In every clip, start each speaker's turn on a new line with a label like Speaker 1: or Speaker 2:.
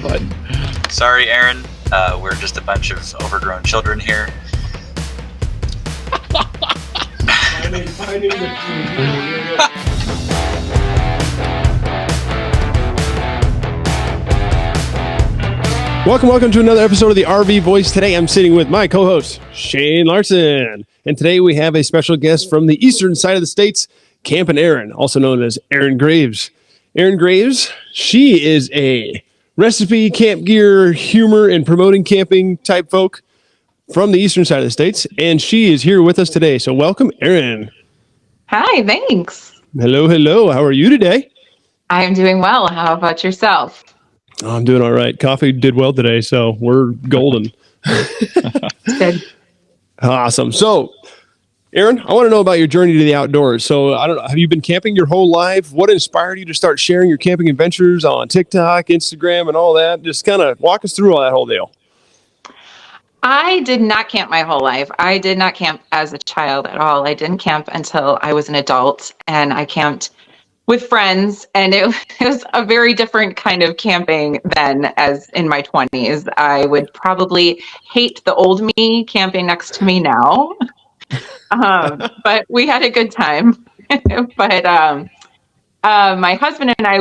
Speaker 1: But
Speaker 2: sorry, Aaron. We're just a bunch of overgrown children here.
Speaker 1: Welcome to another episode of the RV Voice. Today I'm sitting with my co-host, Shane Larson. And today we have a special guest from the eastern side of the states, Campinerin, also known as Erin Graves. Erin Graves, she is a recipe, camp gear, humor, and promoting camping type folk from the eastern side of the states. And she is here with us today. So welcome, Erin.
Speaker 3: Hi, thanks.
Speaker 1: Hello. How are you today?
Speaker 3: I'm doing well. How about yourself?
Speaker 1: Oh, I'm doing all right. Coffee did well today, so we're golden.
Speaker 3: Good.
Speaker 1: Awesome. So, Erin, I want to know about your journey to the outdoors. So, I don't know, have you been camping your whole life? What inspired you to start sharing your camping adventures on TikTok, Instagram, and all that? Just kind of walk us through all that whole deal.
Speaker 3: I did not camp my whole life. I did not camp as a child at all. I didn't camp until I was an adult, and I camped with friends, and it was a very different kind of camping than as in my 20s. I would probably hate the old me camping next to me now, but we had a good time. But my husband and I,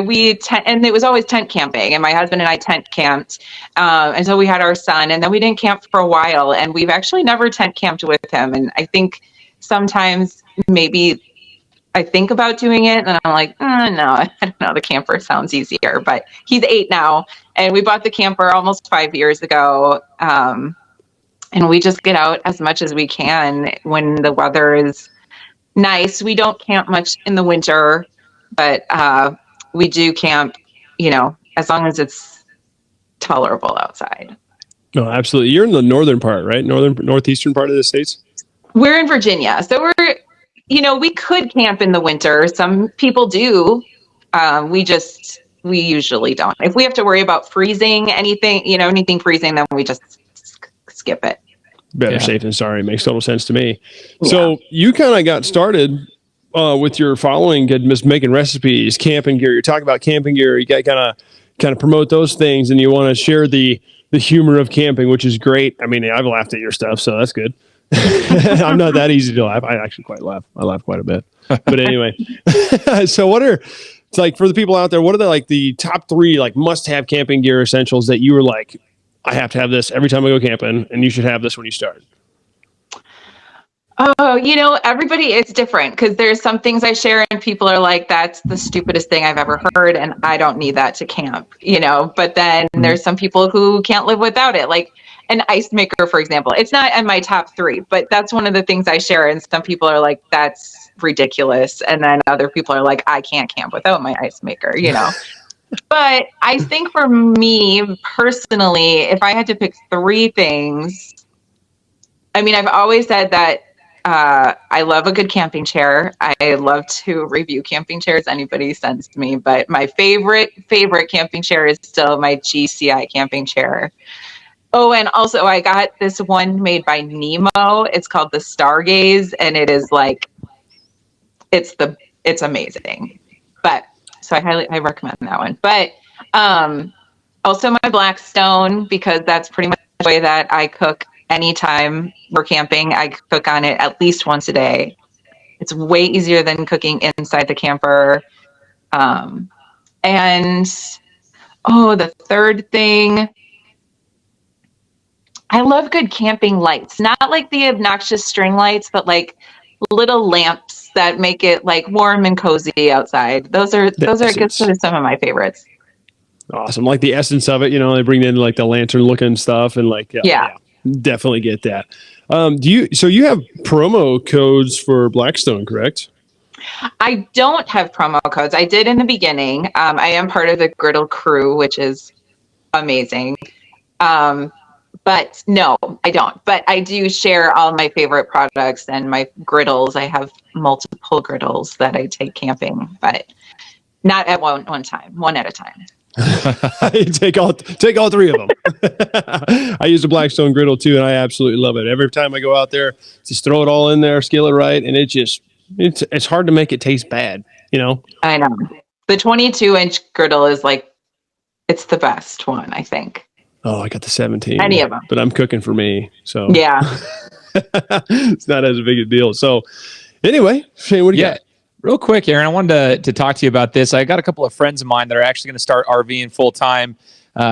Speaker 3: and it was always tent camping, and my husband and I tent camped until we had our son, and then we didn't camp for a while, and we've actually never tent camped with him. And I think sometimes maybe I think about doing it, and I'm like, no, I don't know. The camper sounds easier, but he's 8 now, and we bought the camper almost 5 years ago. And we just get out as much as we can when the weather is nice. We don't camp much in the winter, but we do camp, as long as it's tolerable outside.
Speaker 1: No, absolutely. You're in the northern part, right? Northeastern part of the states?
Speaker 3: We're in Virginia. So we could camp in the winter. Some people do. We usually don't. If we have to worry about freezing anything freezing, then we just skip it.
Speaker 1: Better safe than sorry. Makes total sense to me. Yeah. So you kind of got started with your following, just making recipes, camping gear. You're talking about camping gear. You got kind of promote those things, and you want to share the humor of camping, which is great. I mean, I've laughed at your stuff, so that's good. I'm not that easy to laugh. I actually quite laugh. I laugh quite a bit. But anyway, so it's like for the people out there, what are the top 3 must-have camping gear essentials that you were like, I have to have this every time I go camping, and you should have this when you start?
Speaker 3: Oh, everybody is different, because there's some things I share and people are like, that's the stupidest thing I've ever heard, and I don't need that to camp, but then there's some people who can't live without it. Like an ice maker, for example. It's not in my top 3, but that's one of the things I share. And some people are like, that's ridiculous. And then other people are like, I can't camp without my ice maker, But I think for me personally, if I had to pick 3 things, I mean, I've always said that I love a good camping chair. I love to review camping chairs. Anybody sends to me, but my favorite camping chair is still my GCI camping chair. Oh, and also I got this one made by Nemo. It's called the Stargaze, and it is it's amazing. But so I recommend that one. But also my Blackstone, because that's pretty much the way that I cook anytime we're camping. I cook on it at least once a day. It's way easier than cooking inside the camper. And the third thing, I love good camping lights, not like the obnoxious string lights, but like little lamps that make it like warm and cozy outside. Those are some of my favorites.
Speaker 1: Awesome. Like the essence of it, they bring in like the lantern looking stuff and yeah, definitely get that. So you have promo codes for Blackstone, correct?
Speaker 3: I don't have promo codes. I did in the beginning. I am part of the Griddle crew, which is amazing. But no, I don't. But I do share all my favorite products and my griddles. I have multiple griddles that I take camping, but not at one time, one at a time.
Speaker 1: take all 3 of them. I use a Blackstone griddle too, and I absolutely love it. Every time I go out there, just throw it all in there, skill it right, and it's hard to make it taste bad,
Speaker 3: I know. The 22-inch griddle is like It's the best one, I think.
Speaker 1: Oh, I got the 17.
Speaker 3: Any of them.
Speaker 1: But I'm cooking for me. So
Speaker 3: Yeah.
Speaker 1: it's not as big a deal. So anyway, Shane, what do you got?
Speaker 4: Real quick, Aaron, I wanted to talk to you about this. I got a couple of friends of mine that are actually going to start RVing full time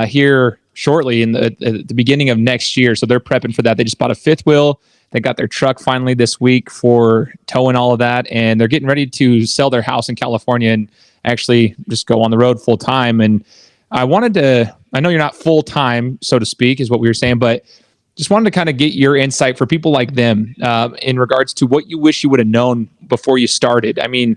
Speaker 4: here shortly at the beginning of next year. So they're prepping for that. They just bought a fifth wheel. They got their truck finally this week for towing all of that. And they're getting ready to sell their house in California and actually just go on the road full time. And I know you're not full time, so to speak, is what we were saying, but just wanted to kind of get your insight for people like them in regards to what you wish you would have known before you started. I mean,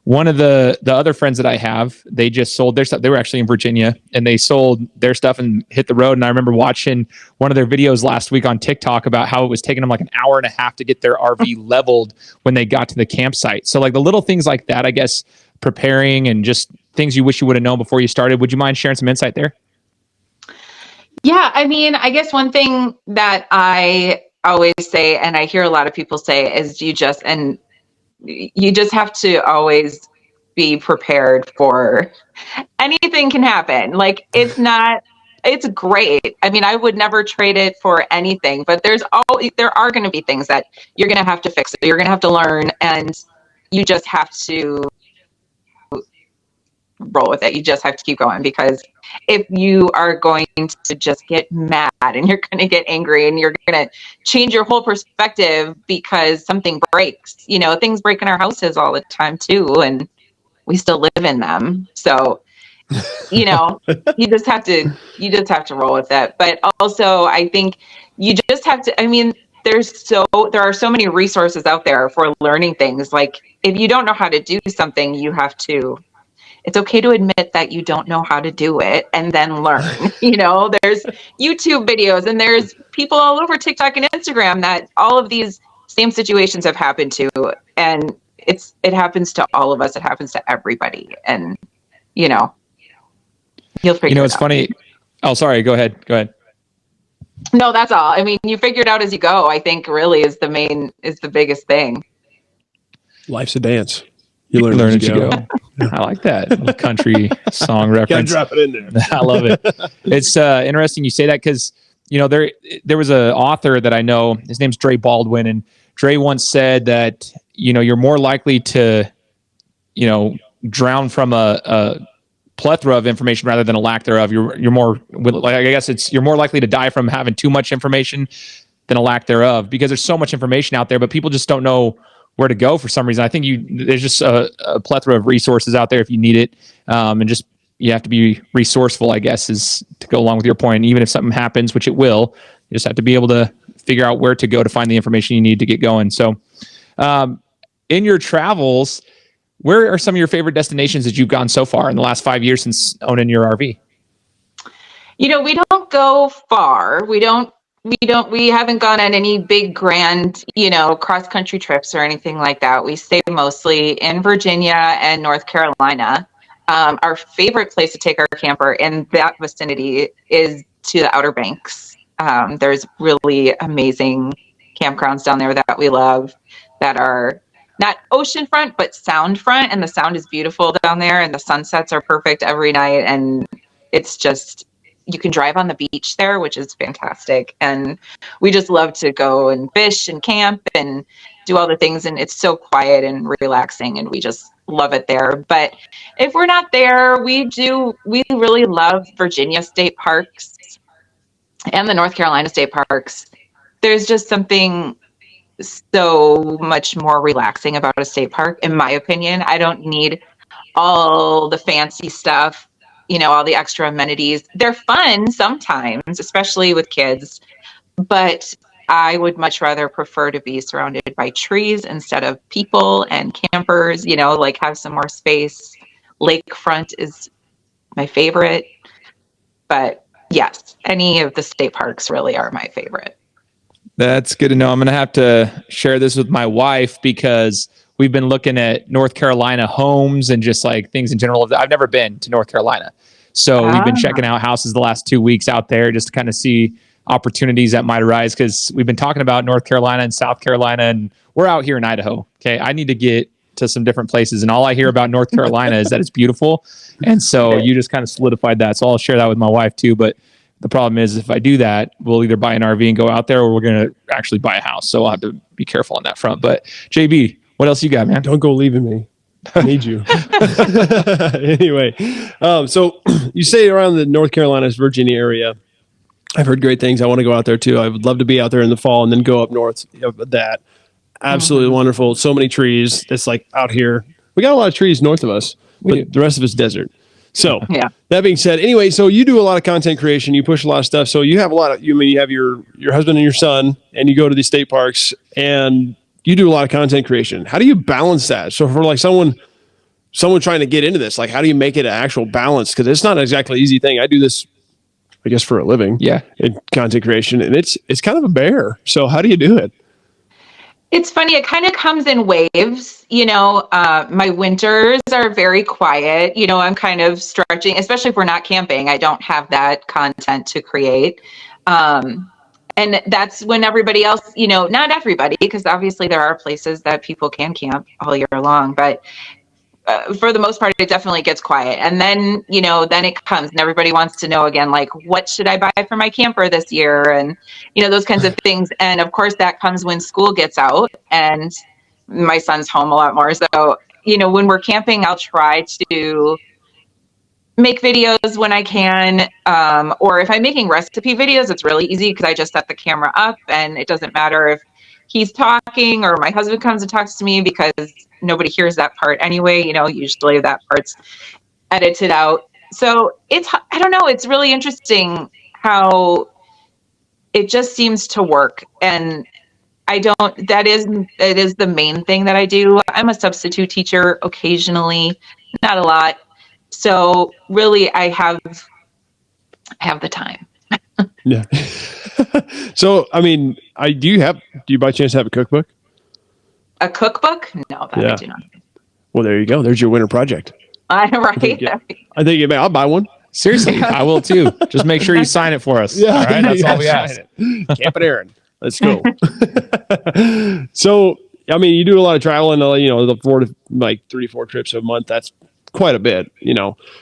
Speaker 4: one of the other friends that I have, they just sold their stuff. They were actually in Virginia and they sold their stuff and hit the road. And I remember watching one of their videos last week on TikTok about how it was taking them like an hour and a half to get their RV leveled when they got to the campsite. So like the little things like that, I guess, preparing and just things you wish you would have known before you started. Would you mind sharing some insight there?
Speaker 3: Yeah, I mean, I guess one thing that I always say, and I hear a lot of people say, is you just have to always be prepared for anything can happen. Like it's great. I mean, I would never trade it for anything, but there are going to be things that you're going to have to fix. You're going to have to learn, and you just have to roll with it. You just have to keep going, because if you are going to just get mad and you're going to get angry and you're going to change your whole perspective because something breaks, things break in our houses all the time too, and we still live in them. So, you just have to roll with it. But also I think you just have to, I mean, there are so many resources out there for learning things. Like if you don't know how to do something, it's okay to admit that you don't know how to do it and then learn. There's YouTube videos and there's people all over TikTok and Instagram that all of these same situations have happened to. And it happens to all of us. It happens to everybody. And, you'll figure it out.
Speaker 4: It's funny. Oh, sorry. Go ahead.
Speaker 3: No, that's all. I mean, you figure it out as you go, I think really is the biggest thing.
Speaker 1: Life's a dance. You learn as you go.
Speaker 4: I like that country song reference.
Speaker 1: Gotta drop it in there.
Speaker 4: I love it. It's interesting you say that because, there was an author that I know, his name's Dre Baldwin, and Dre once said that, you're more likely to, drown from a plethora of information rather than a lack thereof. You're more, I guess you're more likely to die from having too much information than a lack thereof, because there's so much information out there, but people just don't know where to go for some reason. I think there's just a plethora of resources out there if you need it. And just, you have to be resourceful, I guess, is to go along with your point. And even if something happens, which it will, you just have to be able to figure out where to go to find the information you need to get going. So in your travels, where are some of your favorite destinations that you've gone so far in the last 5 years since owning your RV?
Speaker 3: We don't go far. We haven't gone on any big grand, cross country trips or anything like that. We stay mostly in Virginia and North Carolina. Our favorite place to take our camper in that vicinity is to the Outer Banks. There's really amazing campgrounds down there that we love that are not oceanfront, but soundfront. And the sound is beautiful down there and the sunsets are perfect every night. And it's just, you can drive on the beach there, which is fantastic. And we just love to go and fish and camp and do all the things. And it's so quiet and relaxing and we just love it there. But if we're not there, we really love Virginia state parks and the North Carolina state parks. There's just something so much more relaxing about a state park, in my opinion. I don't need all the fancy stuff, all the extra amenities. They're fun sometimes, especially with kids, but I would much rather prefer to be surrounded by trees instead of people and campers, like have some more space. Lakefront is my favorite, but yes, any of the state parks really are my favorite.
Speaker 4: That's good to know. I'm going to have to share this with my wife because we've been looking at North Carolina homes and just like things in general. I've never been to North Carolina. So we've been checking out houses the last 2 weeks out there just to kind of see opportunities that might arise, because we've been talking about North Carolina and South Carolina and we're out here in Idaho. Okay. I need to get to some different places, and all I hear about North Carolina is that it's beautiful. And so you just kind of solidified that. So I'll share that with my wife too. But the problem is, if I do that, we'll either buy an RV and go out there, or we're going to actually buy a house. So I'll have to be careful on that front. But JB, what else you got, man?
Speaker 1: Don't go leaving me. I need you. Anyway, so you say around the North Carolina's Virginia area. I've heard great things. I want to go out there too. I would love to be out there in the fall and then go up north of that. Absolutely wonderful. So many trees. It's like out here. We got a lot of trees north of us, but the rest of it's desert. So that being said, anyway, so you do a lot of content creation. You push a lot of stuff. So you have a lot of, you have your husband and your son, and you go to these state parks and you do a lot of content creation. How do you balance that? So for like someone trying to get into this, like how do you make it an actual balance? Because it's not exactly an easy thing. I do this, I guess, for a living. Yeah. In content creation, and it's kind of a bear. So how do you do it?
Speaker 3: It's funny. It kind of comes in waves. My winters are very quiet. I'm kind of stretching, especially if we're not camping. I don't have that content to create. And that's when everybody else, not everybody, because obviously there are places that people can camp all year long, but for the most part, it definitely gets quiet. And then, then it comes and everybody wants to know again, like, what should I buy for my camper this year? And, those kinds of things. And of course that comes when school gets out and my son's home a lot more. So, when we're camping, I'll try to make videos when I can. Or if I'm making recipe videos, it's really easy because I just set the camera up and it doesn't matter if he's talking or my husband comes and talks to me because nobody hears that part anyway. Usually that part's edited out. So I don't know. It's really interesting how it just seems to work. And it is the main thing that I do. I'm a substitute teacher occasionally, not a lot. So really I have the time.
Speaker 1: Yeah. So, do you by chance have a cookbook?
Speaker 3: A cookbook? No, I do not.
Speaker 1: Well, there you go. There's your winter project.
Speaker 3: Right.
Speaker 1: I think I'll buy one.
Speaker 4: Seriously, I will too. Just make sure you sign it for us.
Speaker 1: Yeah.
Speaker 4: All right. That's all we ask.
Speaker 1: Campinerin. Let's go. So, you do a lot of travel and, the 3 to 4 trips a month. That's quite a bit,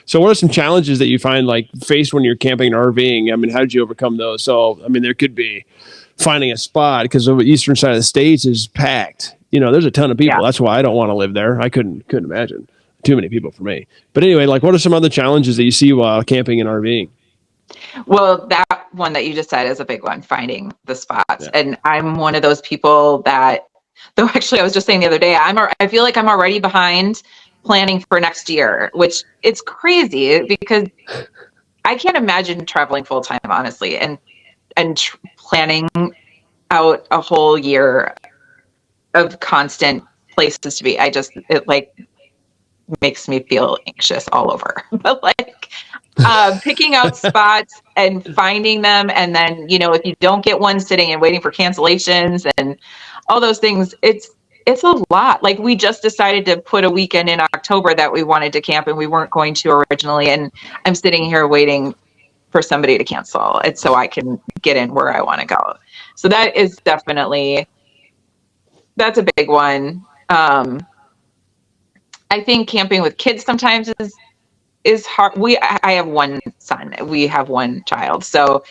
Speaker 1: So what are some challenges that you find faced when you're camping and RVing? How did you overcome those? So, there could be finding a spot because the eastern side of the States is packed. There's a ton of people. Yeah. That's why I don't want to live there. I couldn't imagine. Too many people for me. But anyway, what are some other challenges that you see while camping and RVing?
Speaker 3: Well, that one that you just said is a big one, finding the spots. Yeah. And I'm one of those people that, though actually I was just saying the other day, I feel like I'm already behind planning for next year, which it's crazy because I can't imagine traveling full time, honestly, and planning out a whole year of constant places to be. It makes me feel anxious all over. But picking out spots and finding them, and then if you don't get one, sitting and waiting for cancellations and all those things, it's a lot. We just decided to put a weekend in October that we wanted to camp and we weren't going to originally. And I'm sitting here waiting for somebody to cancel it so I can get in where I want to go. So that is that's a big one. I think camping with kids sometimes is hard. I have one son. We have one child. So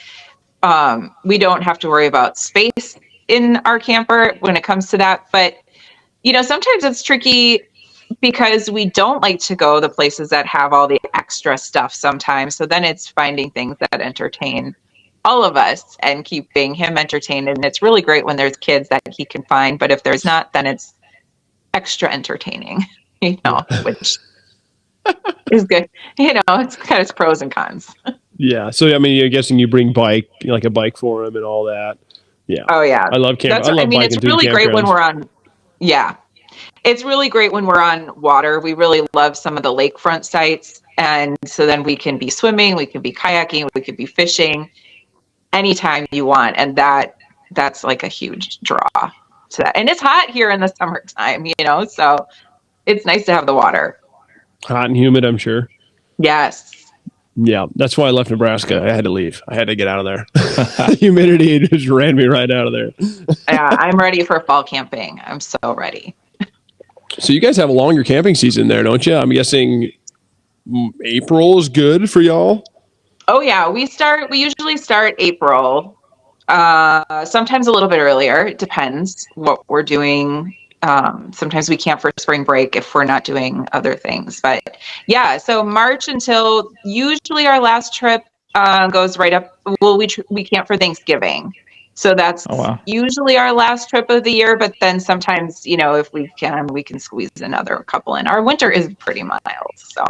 Speaker 3: we don't have to worry about space in our camper when it comes to that. But sometimes it's tricky because we don't like to go the places that have all the extra stuff sometimes. So then it's finding things that entertain all of us and keeping him entertained. And it's really great when there's kids that he can find. But if there's not, then it's extra entertaining, which is good. It's got its pros and cons.
Speaker 1: Yeah. So, you're guessing you bring a bike for him and all that. Yeah.
Speaker 3: Oh, yeah.
Speaker 1: I love camping.
Speaker 3: It's really great when we're on. Yeah. It's really great when we're on water. We really love some of the lakefront sites. And so then we can be swimming, we can be kayaking, we could be fishing anytime you want. And that's a huge draw to that. And it's hot here in the summertime, so it's nice to have the water.
Speaker 1: Hot and humid, I'm sure.
Speaker 3: Yes.
Speaker 1: Yeah, that's why I left Nebraska. I had to leave. I had to get out of there. The humidity just ran me right out of there.
Speaker 3: Yeah, I'm ready for fall camping. I'm so ready.
Speaker 1: So you guys have a longer camping season there, don't you? I'm guessing April is good for y'all.
Speaker 3: Oh yeah, we usually start April. Sometimes a little bit earlier. It depends what we're doing. Sometimes we camp for spring break if we're not doing other things. But yeah, so March until usually our last trip goes right up. Well, we camp for Thanksgiving. So that's usually our last trip of the year. But then sometimes, if we can squeeze another couple in. Our winter is pretty mild. So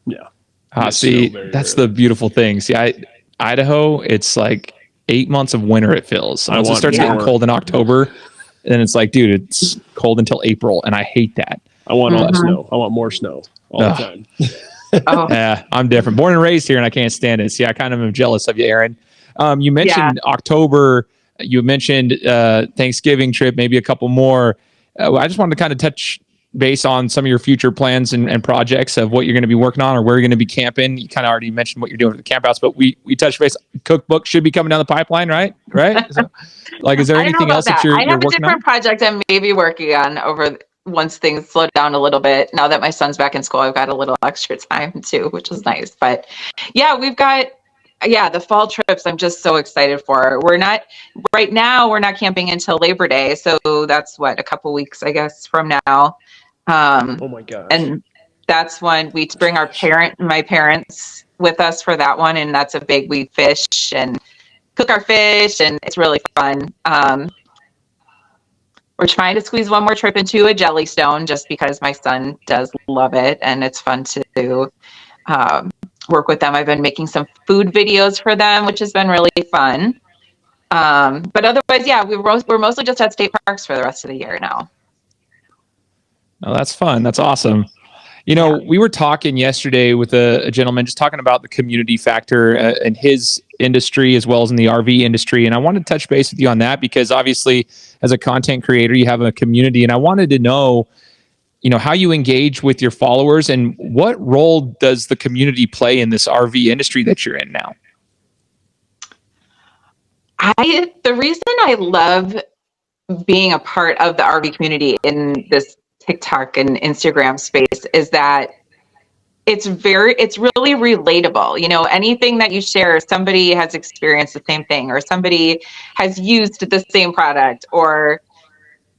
Speaker 1: yeah.
Speaker 4: See, that's the beautiful thing. See, Idaho, it's like 8 months of winter. It feels. Once it starts getting cold in October, then it's like, dude, it's cold until April, and I hate that.
Speaker 1: I want all that snow. I want more snow all the time.
Speaker 4: Yeah, I'm different. Born and raised here, and I can't stand it. See, I kind of am jealous of you, Aaron. You mentioned October. You mentioned Thanksgiving trip, maybe a couple more. I just wanted to kind of touch base on some of your future plans and projects of what you're going to be working on or where you're going to be camping. You kind of already mentioned what you're doing with the camp house, but we touched base. Cookbook should be coming down the pipeline, right? So, is there anything else that you're working on? I have a different
Speaker 3: project I may be working on once things slow down a little bit. Now that my son's back in school, I've got a little extra time too, which is nice. But yeah, we've got the fall trips I'm just so excited for. Right now we're not camping until Labor Day. So that's a couple weeks, I guess, from now.
Speaker 1: Oh my gosh.
Speaker 3: And that's when we bring my parents with us for that one. And that's we fish and cook our fish, and it's really fun. We're trying to squeeze one more trip into a Jellystone just because my son does love it, and it's fun to work with them. I've been making some food videos for them, which has been really fun. But otherwise, we're mostly just at state parks for the rest of the year now.
Speaker 4: Oh, that's fun. That's awesome. We were talking yesterday with a gentleman just talking about the community factor in his industry as well as in the RV industry. And I wanted to touch base with you on that because obviously as a content creator, you have a community, and I wanted to know, how you engage with your followers and what role does the community play in this RV industry that you're in now?
Speaker 3: The reason I love being a part of the RV community in this TikTok and Instagram space is that it's really relatable. Anything that you share, somebody has experienced the same thing, or somebody has used the same product, or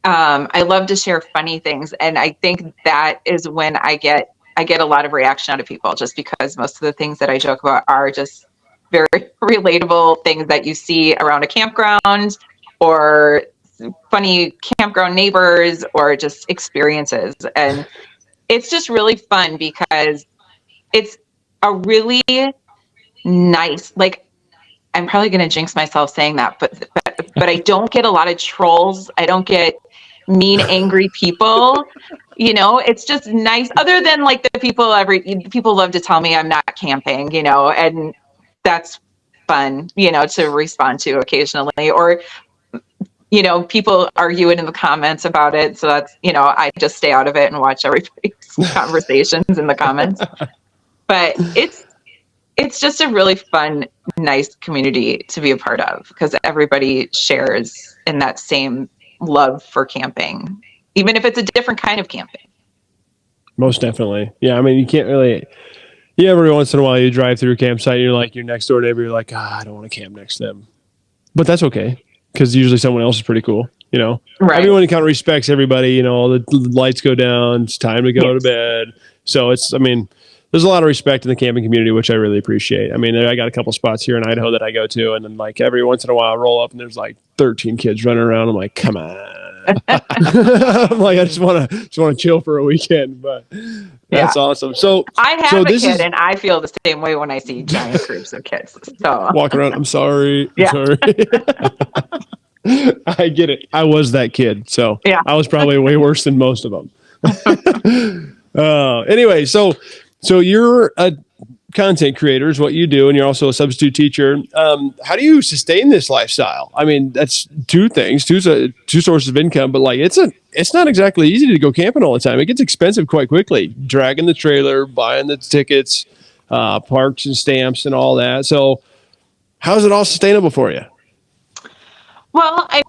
Speaker 3: I love to share funny things. And I think that is when I get a lot of reaction out of people, just because most of the things that I joke about are just very relatable things that you see around a campground, or funny campground neighbors, or just experiences. And it's just really fun because it's a really nice, I'm probably going to jinx myself saying that, but I don't get a lot of trolls. I don't get mean, angry people. It's just nice. Other than the people love to tell me I'm not camping, and that's fun, to respond to occasionally, or people arguing in the comments about it. So that's, I just stay out of it and watch everybody's conversations in the comments. But it's just a really fun, nice community to be a part of because everybody shares in that same love for camping, even if it's a different kind of camping.
Speaker 1: Most definitely. Yeah. I mean, you can't really, every once in a while you drive through a campsite and you're like, your next door neighbor, you're like, I don't want to camp next to them. But that's okay. Because usually someone else is pretty cool, Right. Everyone kind of respects everybody, all the lights go down, it's time to go to bed. So there's a lot of respect in the camping community, which I really appreciate. I got a couple spots here in Idaho that I go to, and then every once in a while I roll up and there's 13 kids running around. I'm like, come on. I'm like, I just want to chill for a weekend, but that's awesome. So
Speaker 3: I have a kid, and I feel the same way when I see giant groups of kids. So
Speaker 1: walking around, I'm sorry. I'm sorry. I get it. I was that kid, so I was probably way worse than most of them. Anyway, so you're a content creator is what you do, and you're also a substitute teacher. How do you sustain this lifestyle? That's two things, two sources of income, but it's not exactly easy to go camping all the time. It gets expensive quite quickly, dragging the trailer, buying the tickets, parks and stamps and all that. So how's it all sustainable for you?
Speaker 3: Well, I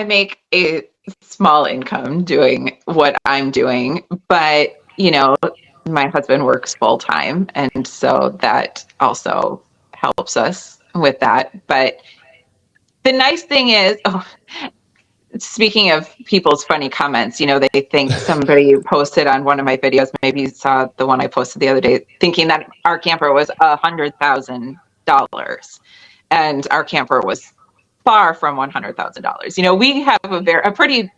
Speaker 3: make a small income doing what I'm doing, but my husband works full time, and so that also helps us with that. But the nice thing is, speaking of people's funny comments, they think somebody posted on one of my videos, maybe you saw the one I posted the other day, thinking that our camper was $100,000, and our camper was far from $100,000. We have a pretty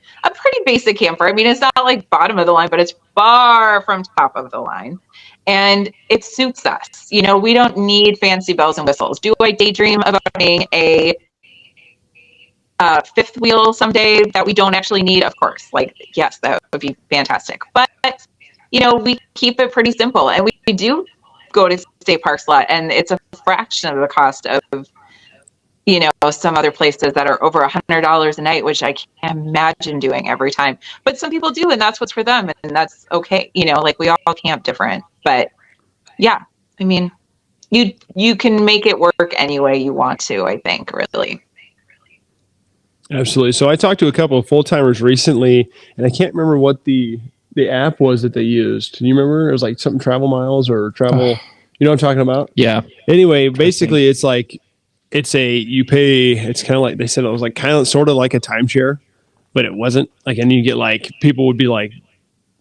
Speaker 3: basic camper. I mean, it's not like bottom of the line, but it's far from top of the line, and it suits us. We don't need fancy bells and whistles. Do I daydream about being a fifth wheel someday that we don't actually need? Of course. Yes, that would be fantastic. But, we keep it pretty simple, and we do go to state parks a lot, and it's a fraction of the cost of, some other places that are over $100 a night, which I can't imagine doing every time. But some people do, and that's what's for them, and that's okay. We all camp different. But yeah, I mean, you can make it work any way you want to, I think, really.
Speaker 1: Absolutely. So I talked to a couple of full-timers recently, and I can't remember what the app was that they used. Do you remember? It was like something Travel Miles or Travel. You know what I'm talking about?
Speaker 4: Yeah.
Speaker 1: Anyway, basically it's like, you pay, it's kind of like, they said it was like kind of sort of like a timeshare, but it wasn't and you get people would be like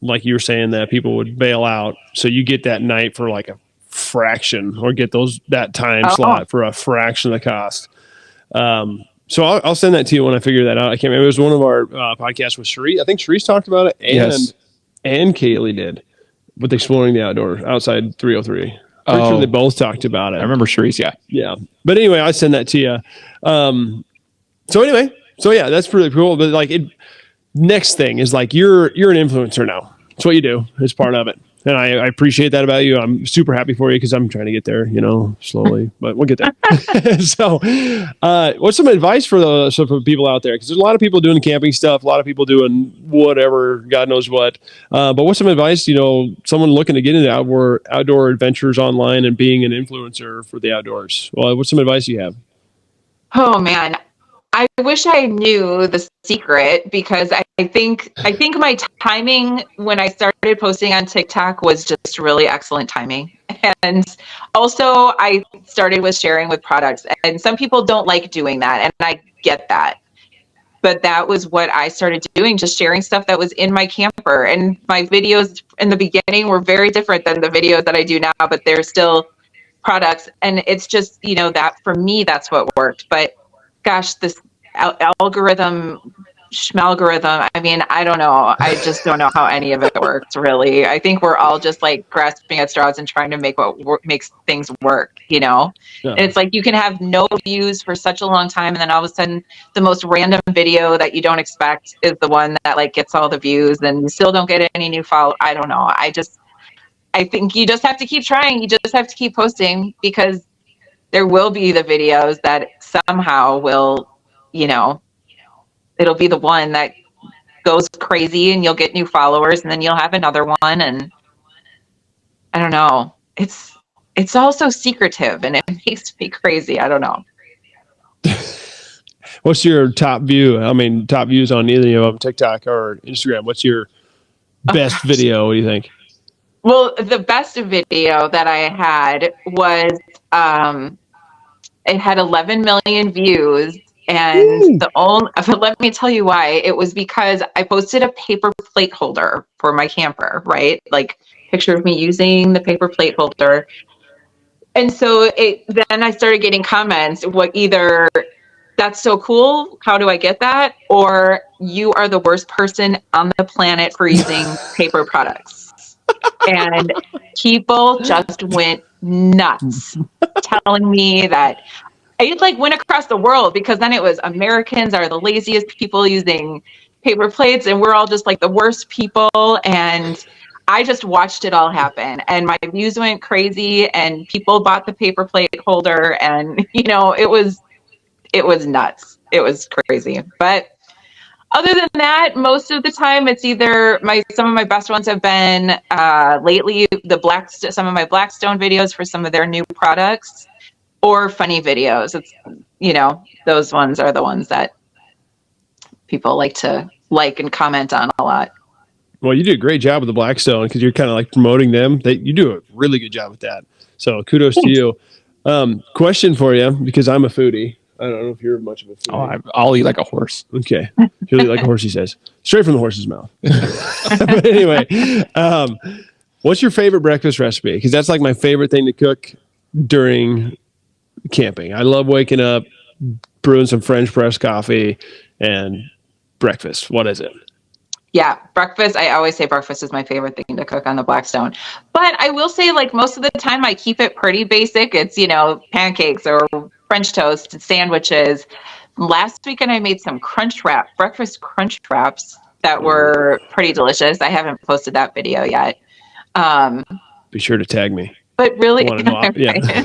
Speaker 1: you were saying that people would bail out. So you get that night for like a fraction, or get that time slot for a fraction of the cost. So I'll send that to you when I figure that out. I can't remember. It was one of our podcasts with Cherise. I think Cherise talked about it, and Kaylee did with Exploring the Outdoor outside 303. Pretty sure they both talked about it.
Speaker 4: I remember Cherise,
Speaker 1: yeah. But anyway, I send that to you. So yeah, that's pretty cool. But next thing is you're an influencer now. It's what you do. It's part of it. And I appreciate that about you. I'm super happy for you because I'm trying to get there, slowly, but we'll get there. So, what's some advice for for people out there? Because there's a lot of people doing camping stuff, a lot of people doing whatever, God knows what. But what's some advice, someone looking to get into outdoor adventures online and being an influencer for the outdoors? Well, what's some advice you have?
Speaker 3: Oh man, I wish I knew the secret, because I think my timing when I started posting on TikTok was just really excellent timing. And also I started with sharing with products, and some people don't like doing that, and I get that. But that was what I started doing, just sharing stuff that was in my camper. And my videos in the beginning were very different than the videos that I do now, but they're still products. And it's just, that for me, that's what worked. But gosh, this algorithm, schmalgorithm, I mean, I don't know. I just don't know how any of it works, really. I think we're all just grasping at straws and trying to make what makes things work, Yeah. And it's you can have no views for such a long time, and then all of a sudden the most random video that you don't expect is the one that gets all the views, and you still don't get any new follow. I don't know. I think you just have to keep trying. You just have to keep posting, because there will be the videos that somehow will, it'll be the one that goes crazy, and you'll get new followers, and then you'll have another one. And I don't know. It's all so secretive, and it makes me crazy. I don't know.
Speaker 1: What's your top view? I mean, top views on either of them, TikTok or Instagram. What's your best video? What do you think?
Speaker 3: Well, the best video that I had was, it had 11 million views, and let me tell you why. It was because I posted a paper plate holder for my camper, right? Picture of me using the paper plate holder. And so then I started getting comments, either that's so cool, how do I get that? Or you are the worst person on the planet for using paper products. And people just went nuts telling me that. It went across the world, because then it was Americans are the laziest people using paper plates, and we're all just the worst people. And I just watched it all happen, and my views went crazy, and people bought the paper plate holder, and it was nuts. It was crazy. But other than that, most of the time it's either some of my best ones have been lately some of my Blackstone videos for some of their new products, or funny videos. It's those ones are the ones that people like to like and comment on a lot.
Speaker 1: Well, you do a great job with the Blackstone because you're kind of like promoting them. You do a really good job with that. So kudos to you. Question for you, because I'm a foodie. I don't know if you're much of a foodie.
Speaker 4: Oh, I'll eat like a horse.
Speaker 1: Okay. You'll eat like a horse, he says. Straight from the horse's mouth. But anyway, what's your favorite breakfast recipe? Because that's like my favorite thing to cook during camping. I love waking up, brewing some French press coffee, and breakfast. What is it?
Speaker 3: Yeah, breakfast. I always say breakfast is my favorite thing to cook on the Blackstone. But I will say, like, most of the time I keep it pretty basic. It's, pancakes or French toast and sandwiches. Last weekend I made some breakfast crunch wraps that were pretty delicious. I haven't posted that video yet.
Speaker 1: Be sure to tag me.
Speaker 3: But really,
Speaker 1: Yeah.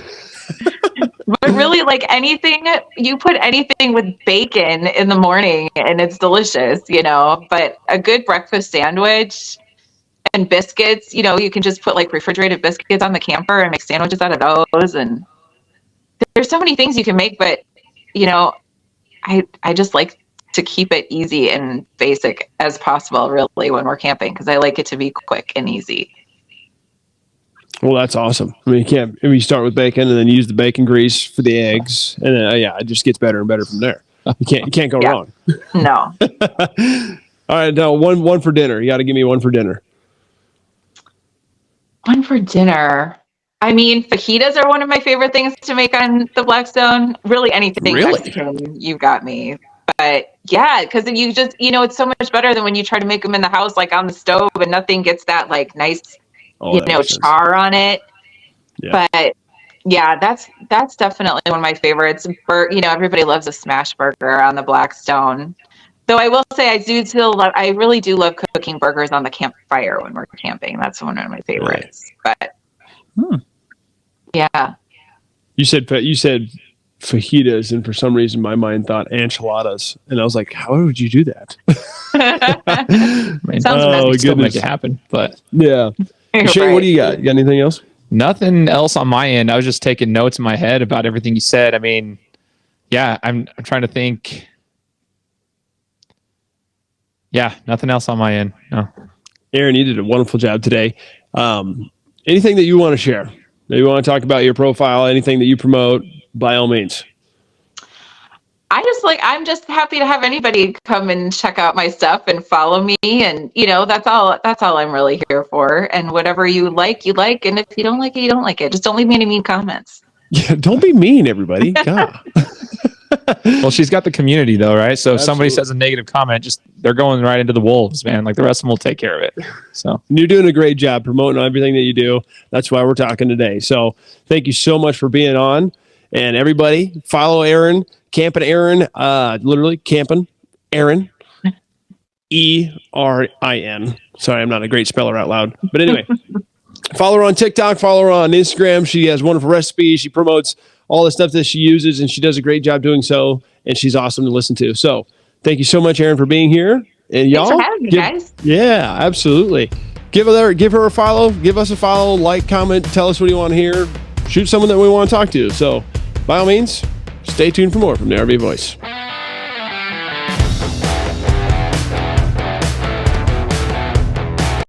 Speaker 3: but really, like anything, you put anything with bacon in the morning and it's delicious, but a good breakfast sandwich and biscuits, you can just put like refrigerated biscuits on the camper and make sandwiches out of those. And there's so many things you can make, but I just like to keep it easy and basic as possible, really, when we're camping, because I like it to be quick and easy.
Speaker 1: Well, that's awesome. I mean, you start with bacon and then use the bacon grease for the eggs, and then it just gets better and better from there. You can't go wrong.
Speaker 3: No.
Speaker 1: All right, now one for dinner. You got to give me one for dinner.
Speaker 3: One for dinner. I mean, fajitas are one of my favorite things to make on the Blackstone. Really, anything Mexican, you've got me. But yeah, because you just, it's so much better than when you try to make them in the house, like on the stove, and nothing gets that like nice, char on it. Yeah. But yeah, that's definitely one of my favorites. Everybody loves a smash burger on the Blackstone. Though I will say I really do love cooking burgers on the campfire when we're camping. That's one of my favorites. Right. But yeah. You said
Speaker 1: fajitas, and for some reason my mind thought enchiladas, and I was like, how would you do that?
Speaker 4: Still make it happen, but
Speaker 1: yeah. Shane, what do you got? You got anything else?
Speaker 4: Nothing else on my end. I was just taking notes in my head about everything you said. I mean, yeah, I'm trying to think. Yeah, nothing else on my end. No.
Speaker 1: Aaron, you did a wonderful job today. Anything that you want to share? Maybe you want to talk about your profile, anything that you promote, by all means.
Speaker 3: I'm just happy to have anybody come and check out my stuff and follow me. And, that's all I'm really here for. And whatever you like. And if you don't like it, you don't like it. Just don't leave me any mean comments.
Speaker 1: Yeah, don't be mean, everybody. God.
Speaker 4: Well, she's got the community though, right? So if somebody says a negative comment, they're going right into the wolves, man. Like the rest of them will take care of it. So
Speaker 1: you're doing a great job promoting everything that you do. That's why we're talking today. So thank you so much for being on. And everybody follow Aaron, Campinerin, literally Campinerin, ERIN. Sorry, I'm not a great speller out loud. But anyway, follow her on TikTok, follow her on Instagram. She has wonderful recipes. She promotes all the stuff that she uses, and she does a great job doing so. And she's awesome to listen to. So thank you so much, Aaron, for being here. And y'all,
Speaker 3: thanks for having me, guys.
Speaker 1: Yeah, absolutely. Give her a follow. Give us a follow. Like, comment. Tell us what you want to hear. Shoot someone that we want to talk to. So by all means, stay tuned for more from the RV Voice.